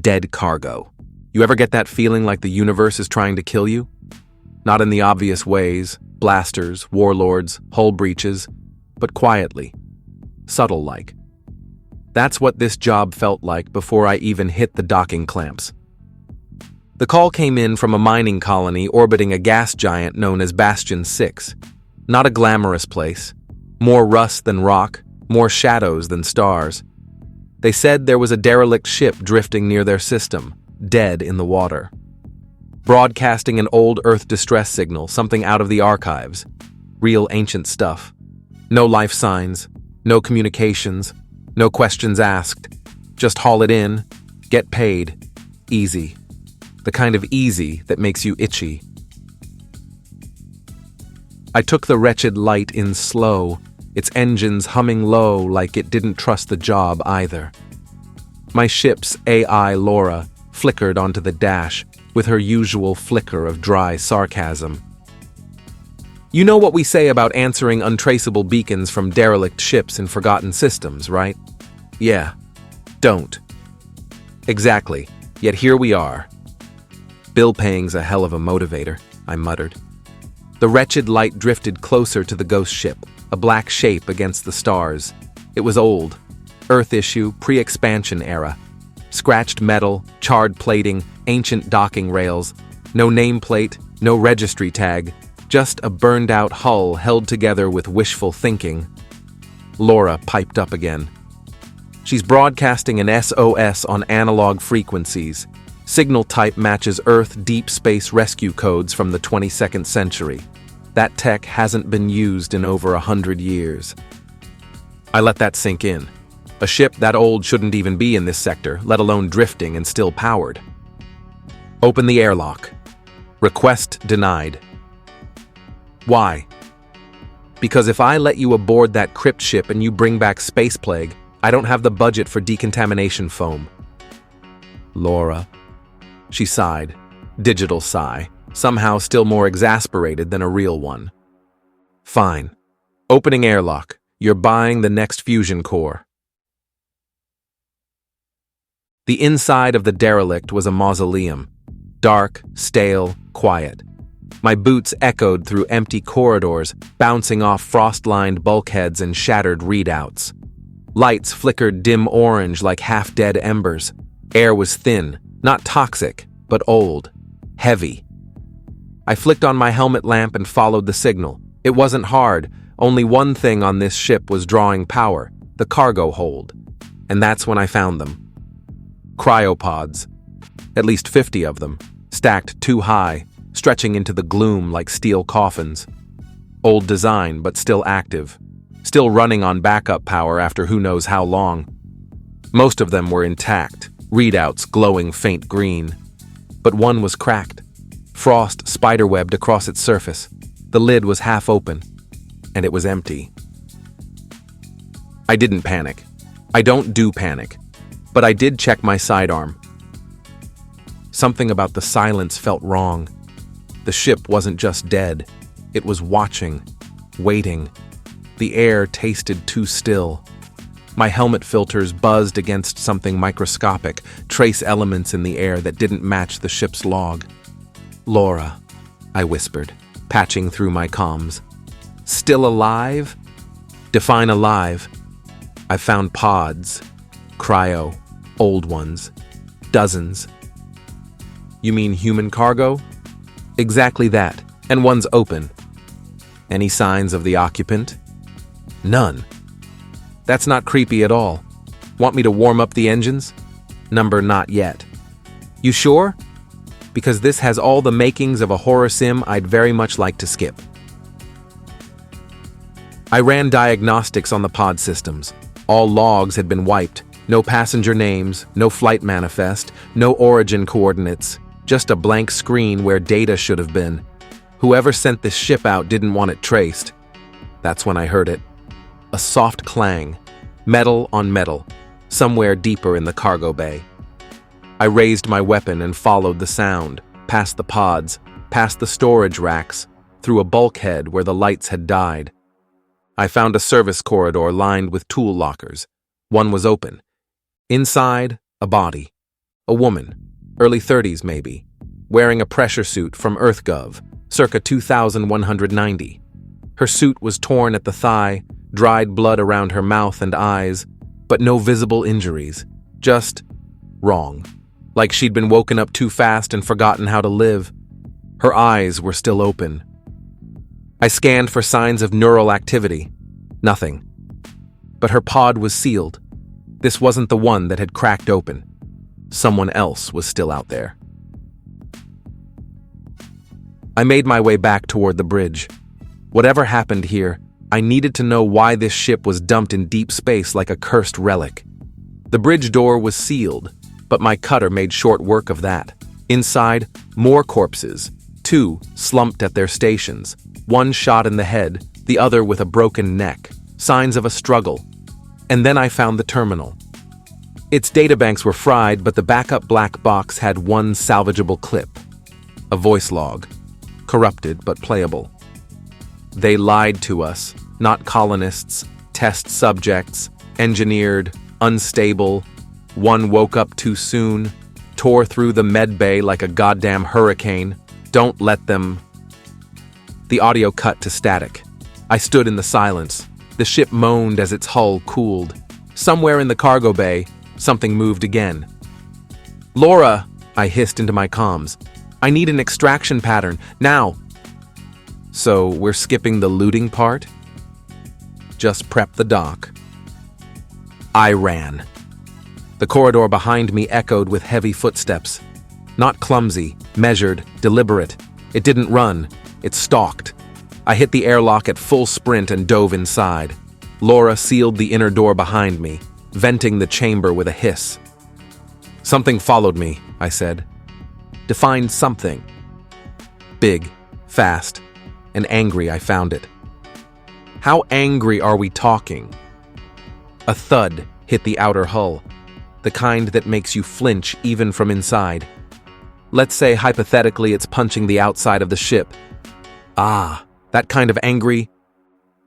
Dead Cargo. You ever get that feeling like the universe is trying to kill you? Not in the obvious ways, blasters, warlords, hull breaches, but quietly, subtle-like. That's what this job felt like before I even hit the docking clamps. The call came in from a mining colony orbiting a gas giant known as Bastion 6. Not a glamorous place. More rust than rock, more shadows than stars. They said there was a derelict ship drifting near their system, dead in the water. Broadcasting an old Earth distress signal, something out of the archives. Real ancient stuff. No life signs, no communications, no questions asked. Just haul it in, get paid. Easy. The kind of easy that makes you itchy. I took the wretched light in slow, its engines humming low like it didn't trust the job either. My ship's AI Laura flickered onto the dash with her usual flicker of dry sarcasm. You know what we say about answering untraceable beacons from derelict ships in forgotten systems, right? Yeah. Don't. Exactly. Yet here we are. Bill paying's a hell of a motivator, I muttered. The wretched light drifted closer to the ghost ship, a black shape against the stars. It was old. Earth issue, pre-expansion era. Scratched metal, charred plating, ancient docking rails. No nameplate, no registry tag. Just a burned-out hull held together with wishful thinking. Laura piped up again. She's broadcasting an SOS on analog frequencies. Signal type matches Earth deep space rescue codes from the 22nd century. That tech hasn't been used in over 100 years. I let that sink in. A ship that old shouldn't even be in this sector, let alone drifting and still powered. Open the airlock. Request denied. Why? Because if I let you aboard that crypt ship and you bring back space plague, I don't have the budget for decontamination foam. Laura. She sighed. Digital sigh. Somehow still more exasperated than a real one. Fine. Opening airlock. You're buying the next fusion core. The inside of the derelict was a mausoleum. Dark, stale, quiet. My boots echoed through empty corridors, bouncing off frost-lined bulkheads and shattered readouts. Lights flickered dim orange like half-dead embers. Air was thin, not toxic, but old, heavy. I flicked on my helmet lamp and followed the signal. It wasn't hard. Only one thing on this ship was drawing power, the cargo hold. And that's when I found them. Cryo-pods. At least 50 of them, stacked too high, stretching into the gloom like steel coffins. Old design, but still active. Still running on backup power after who knows how long. Most of them were intact, readouts glowing faint green. But one was cracked. Frost spiderwebbed across its surface. The lid was half open, and it was empty. I didn't panic. I don't do panic. But I did check my sidearm. Something about the silence felt wrong. The ship wasn't just dead. It was watching, waiting. The air tasted too still. My helmet filters buzzed against something microscopic, trace elements in the air that didn't match the ship's log. Laura, I whispered, patching through my comms. Still alive? Define alive. I found pods. Cryo. Old ones. Dozens. You mean human cargo? Exactly that. And one's open. Any signs of the occupant? None. That's not creepy at all. Want me to warm up the engines? Number not yet. You sure? Because this has all the makings of a horror sim I'd very much like to skip. I ran diagnostics on the pod systems. All logs had been wiped. No passenger names, no flight manifest, no origin coordinates. Just a blank screen where data should have been. Whoever sent this ship out didn't want it traced. That's when I heard it. A soft clang. Metal on metal. Somewhere deeper in the cargo bay. I raised my weapon and followed the sound, past the pods, past the storage racks, through a bulkhead where the lights had died. I found a service corridor lined with tool lockers. One was open. Inside, a body. A woman, early 30s maybe, wearing a pressure suit from EarthGov, circa 2190. Her suit was torn at the thigh, dried blood around her mouth and eyes, but no visible injuries. Just wrong. Like she'd been woken up too fast and forgotten how to live. Her eyes were still open. I scanned for signs of neural activity. Nothing. But her pod was sealed. This wasn't the one that had cracked open. Someone else was still out there. I made my way back toward the bridge. Whatever happened here, I needed to know why this ship was dumped in deep space like a cursed relic. The bridge door was sealed, but my cutter made short work of that. Inside, more corpses, 2 slumped at their stations, 1 shot in the head, the other with a broken neck, signs of a struggle. And then I found the terminal. Its databanks were fried, but the backup black box had 1 salvageable clip. A voice log. Corrupted, but playable. They lied to us, not colonists, test subjects, engineered, unstable. One woke up too soon, tore through the med bay like a goddamn hurricane. Don't let them. The audio cut to static. I stood in the silence. The ship moaned as its hull cooled. Somewhere in the cargo bay, something moved again. "Laura," I hissed into my comms. "I need an extraction pattern, now." So we're skipping the looting part? Just prep the dock. I ran. The corridor behind me echoed with heavy footsteps. Not clumsy, measured, deliberate. It didn't run, it stalked. I hit the airlock at full sprint and dove inside. Laura sealed the inner door behind me, venting the chamber with a hiss. "Something followed me," I said. Define something. Big, fast, and angry I found it. How angry are we talking? A thud hit the outer hull, the kind that makes you flinch even from inside. Let's say hypothetically it's punching the outside of the ship. Ah, that kind of angry.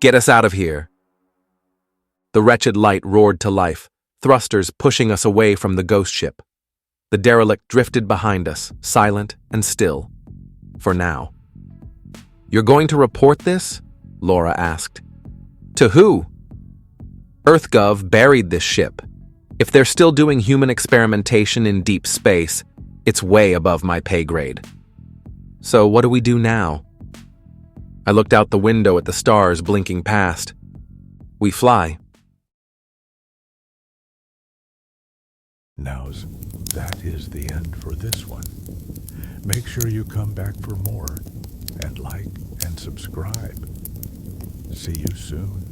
Get us out of here. The wretched light roared to life, thrusters pushing us away from the ghost ship. The derelict drifted behind us, silent and still. For now. "You're going to report this?" Laura asked. "To who?" EarthGov buried this ship. If they're still doing human experimentation in deep space, it's way above my pay grade. So what do we do now? I looked out the window at the stars blinking past. We fly. That is the end for this one. Make sure you come back for more, and like and subscribe. See you soon.